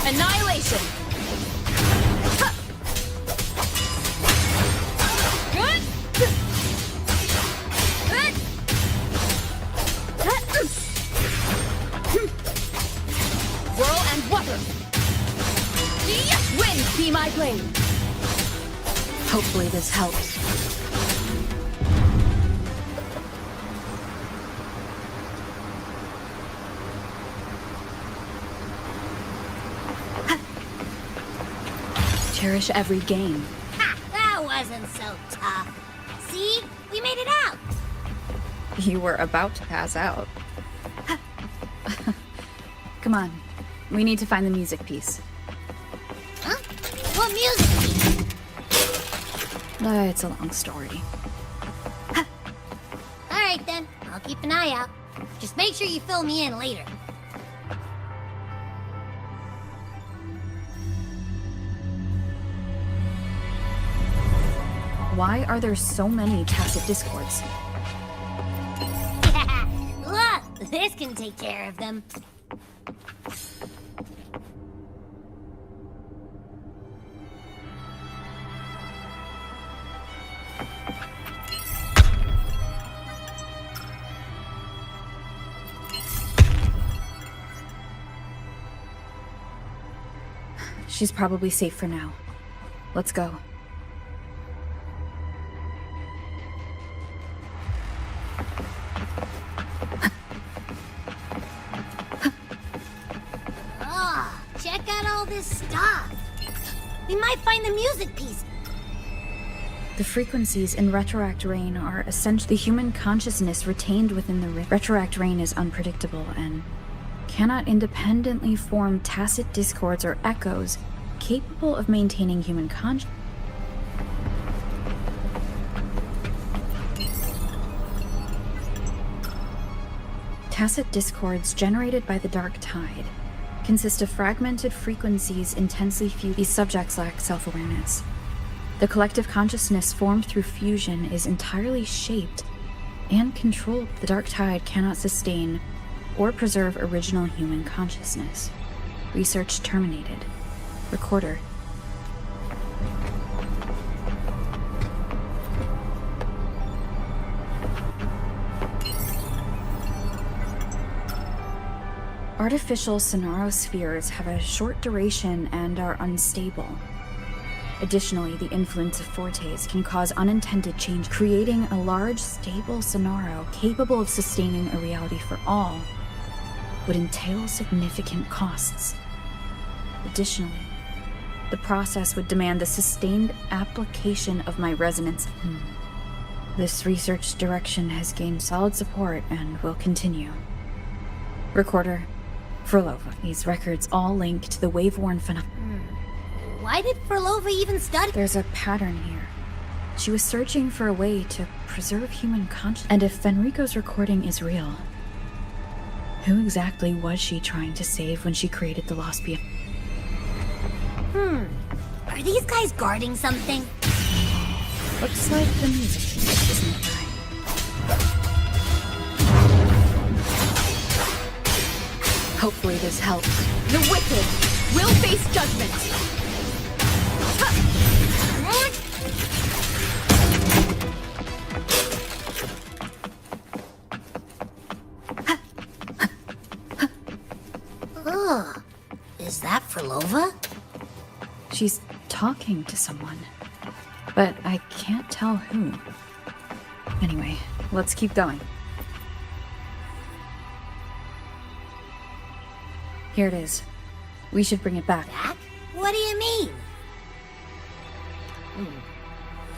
Annihilation. Good. Whirl and water. Wind be my blade. Hopefully this helps. Cherish every game. Ha! That wasn't so tough. See? We made it out. You were about to pass out. Come on. We need to find the music piece. Huh? What music? It's a long story. Alright then. I'll keep an eye out. Just make sure you fill me in later. Why are there so many tacit discords? Look! This can take care of them. She's probably safe for now. Let's go. Oh, check out all this stuff. We might find the music piece. The frequencies in Retroact Rain are essentially the human consciousness retained within the Retroact Rain is unpredictable and cannot independently form tacit discords or echoes capable of maintaining human consciousness. Tacit discords generated by the Dark Tide consist of fragmented frequencies intensely fused. These subjects lack self-awareness. The collective consciousness formed through fusion is entirely shaped and controlled. The Dark Tide cannot sustain or preserve original human consciousness. Research terminated. Recorder. Artificial sonarospheres have a short duration and are unstable. Additionally, the influence of fortes can cause unintended change. Creating a large, stable sonaro capable of sustaining a reality for all would entail significant costs. Additionally, the process would demand the sustained application of my resonance. This research direction has gained solid support and will continue. Recorder, Prolova. These records all link to the wave-worn phenomenon. Why did Prolova even study? There's a pattern here. She was searching for a way to preserve human consciousness. And if Fenrico's recording is real, who exactly was she trying to save when she created the Lost Beyond? Are these guys guarding something? Looks like the music piece is nearby. Hopefully this helps. The wicked will face judgment! Ugh. Is that Prolova? She's talking to someone, but I can't tell who. Anyway, let's keep going. Here it is. We should bring it back. Back? What do you mean?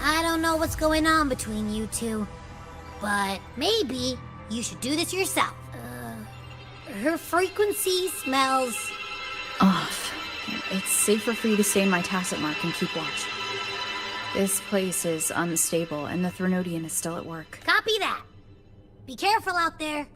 I don't know what's going on between you two, but maybe you should do this yourself. Her frequency smells off. It's safer for you to stay in my tacit mark and keep watch. This place is unstable, and the Threnodian is still at work. Copy that. Be careful out there.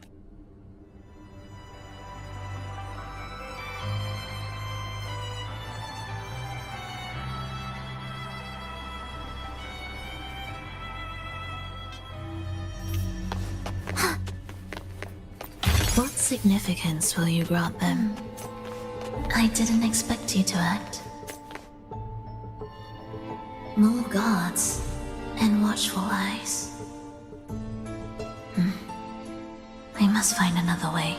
What significance will you grant them? I didn't expect you to act. More guards and watchful eyes. I must find another way.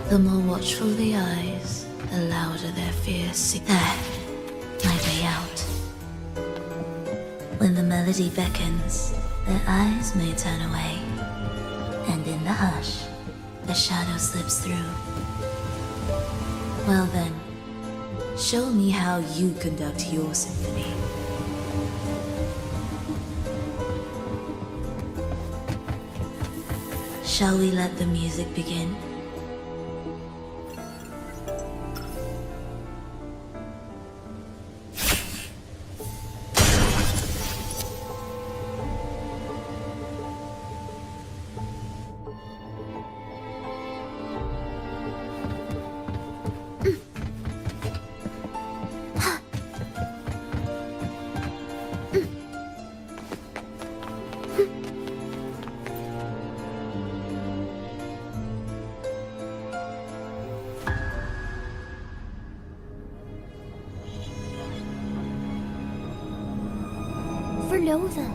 The more watchful the eyes, the louder their fears. There, my way out. When the melody beckons, their eyes may turn away, and in the hush, the shadow slips through. Well then, show me how you conduct your symphony. Shall we let the music begin? Prolovia,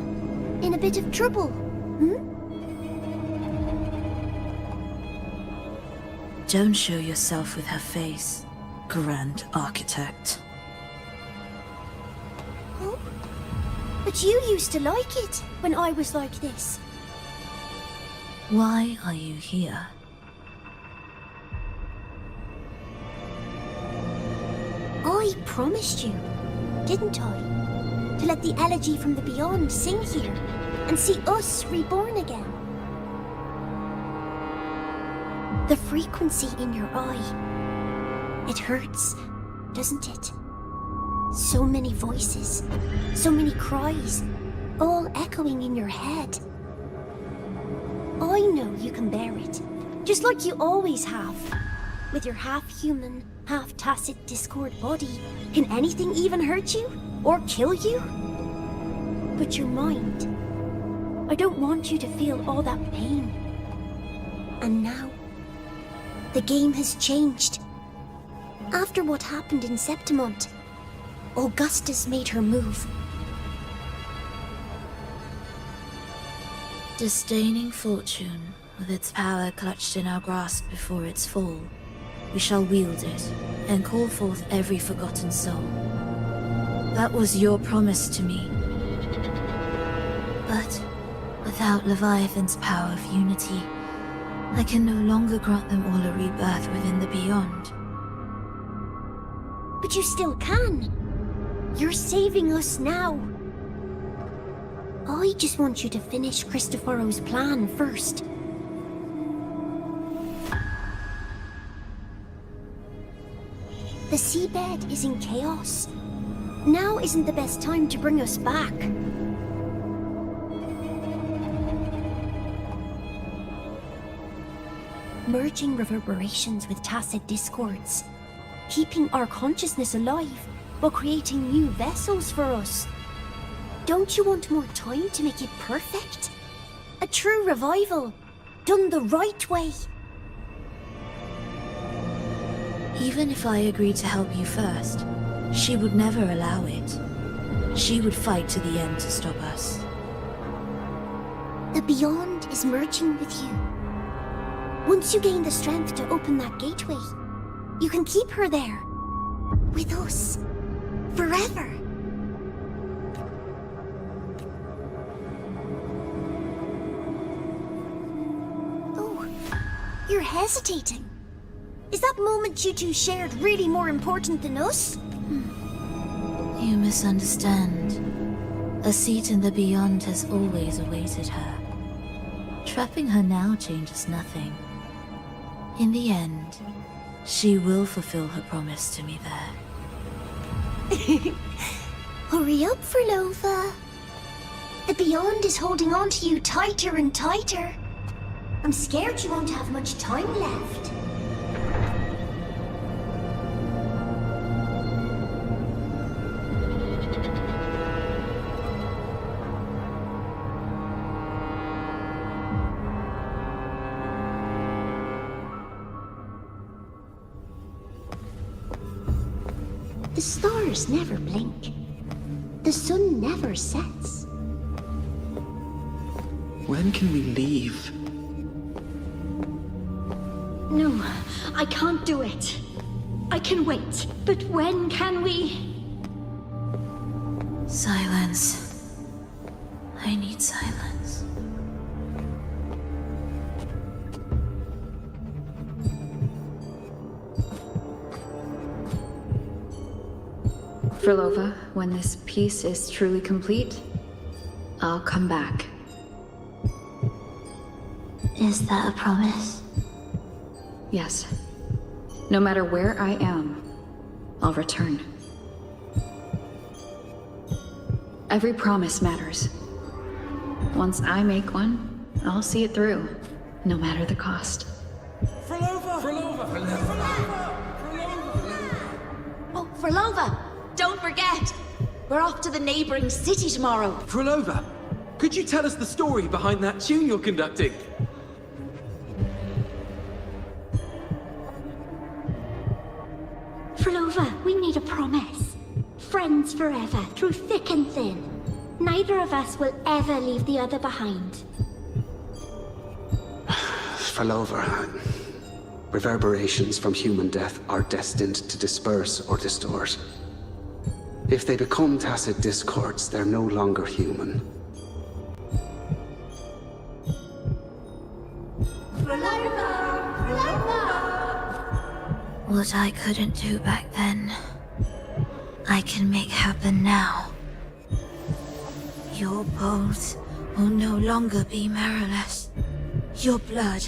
in a bit of trouble, Don't show yourself with her face, Grand Architect. Oh, but you used to like it when I was like this. Why are you here? I promised you, didn't I? To let the elegy from the beyond sing here and see us reborn again. The frequency in your eye, it hurts, doesn't it? So many voices, so many cries, all echoing in your head. I know you can bear it, just like you always have. With your half-human, half-tacit Discord body, can anything even hurt you? Or kill you? But your mind, I don't want you to feel all that pain. And now, the game has changed. After what happened in Septimont, Augustus made her move. Disdaining fortune, with its power clutched in our grasp before its fall, we shall wield it and call forth every forgotten soul. That was your promise to me. But without Leviathan's power of unity, I can no longer grant them all a rebirth within the beyond. But you still can. You're saving us now. I just want you to finish Cristoforo's plan first. The seabed is in chaos. Now isn't the best time to bring us back. Merging reverberations with tacit discords, keeping our consciousness alive while creating new vessels for us. Don't you want more time to make it perfect? A true revival, done the right way. Even if I agreed to help you first, she would never allow it. She would fight to the end to stop us. The Beyond is merging with you. Once you gain the strength to open that gateway, you can keep her there. With us. Forever. Oh, you're hesitating. Is that moment you two shared really more important than us? You misunderstand. A seat in the Beyond has always awaited her. Trapping her now changes nothing. In the end, she will fulfill her promise to me there. Hurry up, Prolovia. The Beyond is holding on to you tighter and tighter. I'm scared you won't have much time left. The stars never blink. The sun never sets. When can we leave? No, I can't do it. I can wait, but when can we? Silence. I need silence. Prolova, when this piece is truly complete, I'll come back. Is that a promise? Yes. No matter where I am, I'll return. Every promise matters. Once I make one, I'll see it through, no matter the cost. Oh, Prolova! Don't forget! We're off to the neighboring city tomorrow. Prolova, could you tell us the story behind that tune you're conducting? Prolova, we need a promise. Friends forever, through thick and thin. Neither of us will ever leave the other behind. Prolova, reverberations from human death are destined to disperse or distort. If they become tacit discords, they're no longer human. What I couldn't do back then, I can make happen now. Your bones will no longer be marrowless. Your blood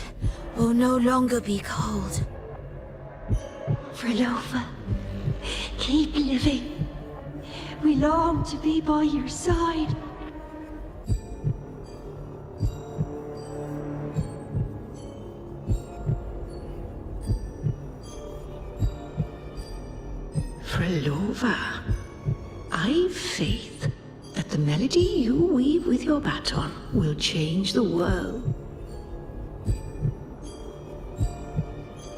will no longer be cold. Prolova, keep living. We long to be by your side. Prolova, I've faith that the melody you weave with your baton will change the world.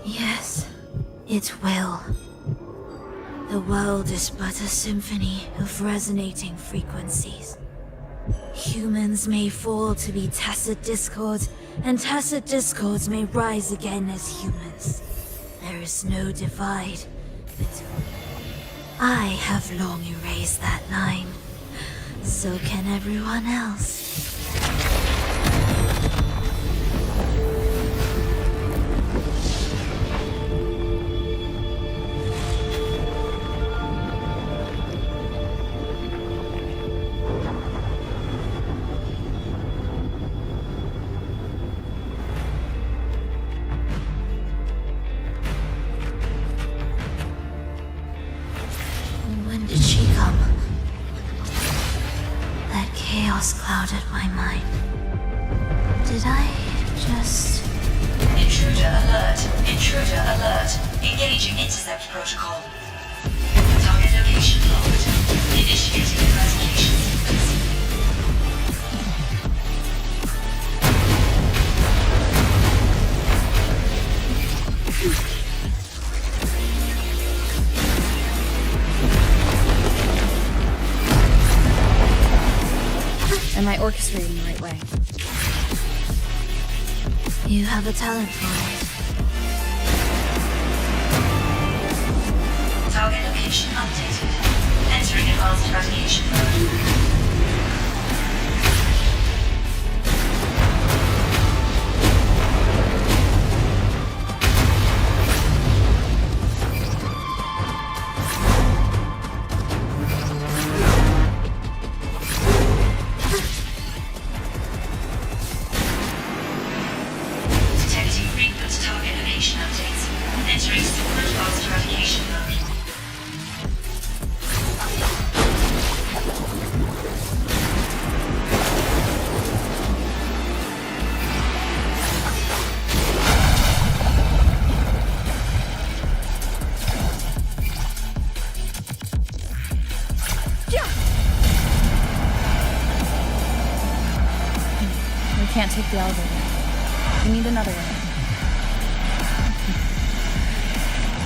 Yes, it will. The world is but a symphony of resonating frequencies. Humans may fall to be tacit discords, and tacit discords may rise again as humans. There is no divide between. I have long erased that line. So can everyone else. When did she come? That chaos clouded my mind. Did I just... Intruder alert! Intruder alert! Engaging intercept protocol. Target location locked. Initiating eradication sequence. Am I orchestrating the right way? You have a talent for it. Target location updated. Entering advanced eradication mode. Detecting frequent target location updates. Entering super advanced eradication mode. We can't take the elevator. We need another way.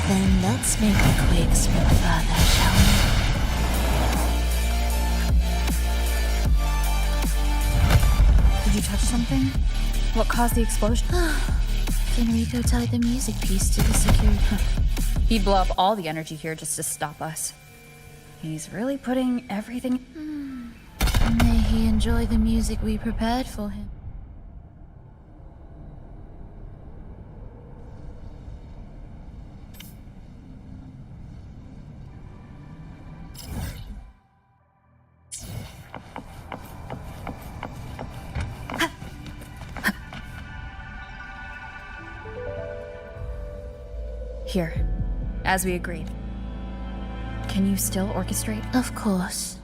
Then let's make the quake spin further, shall we? Did you touch something? What caused the explosion? Fenrico tied the music piece to the security. He'd blow up all the energy here just to stop us. He's really putting everything... May he enjoy the music we prepared for him. Here, as we agreed. Can you still orchestrate? Of course.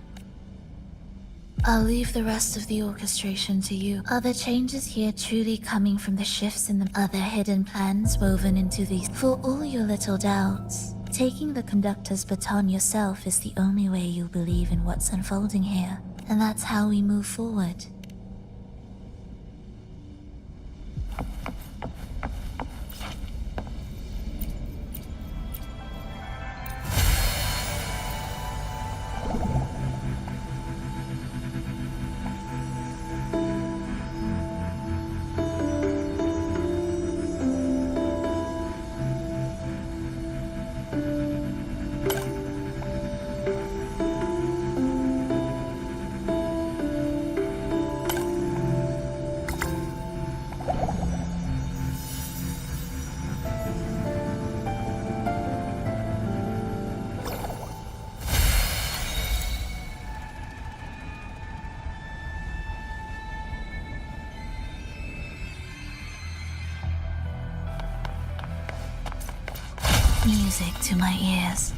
I'll leave the rest of the orchestration to you. Are the changes here truly coming from the shifts in the other hidden plans woven into these? For all your little doubts, taking the conductor's baton yourself is the only way you'll believe in what's unfolding here. And that's how we move forward. Music to my ears.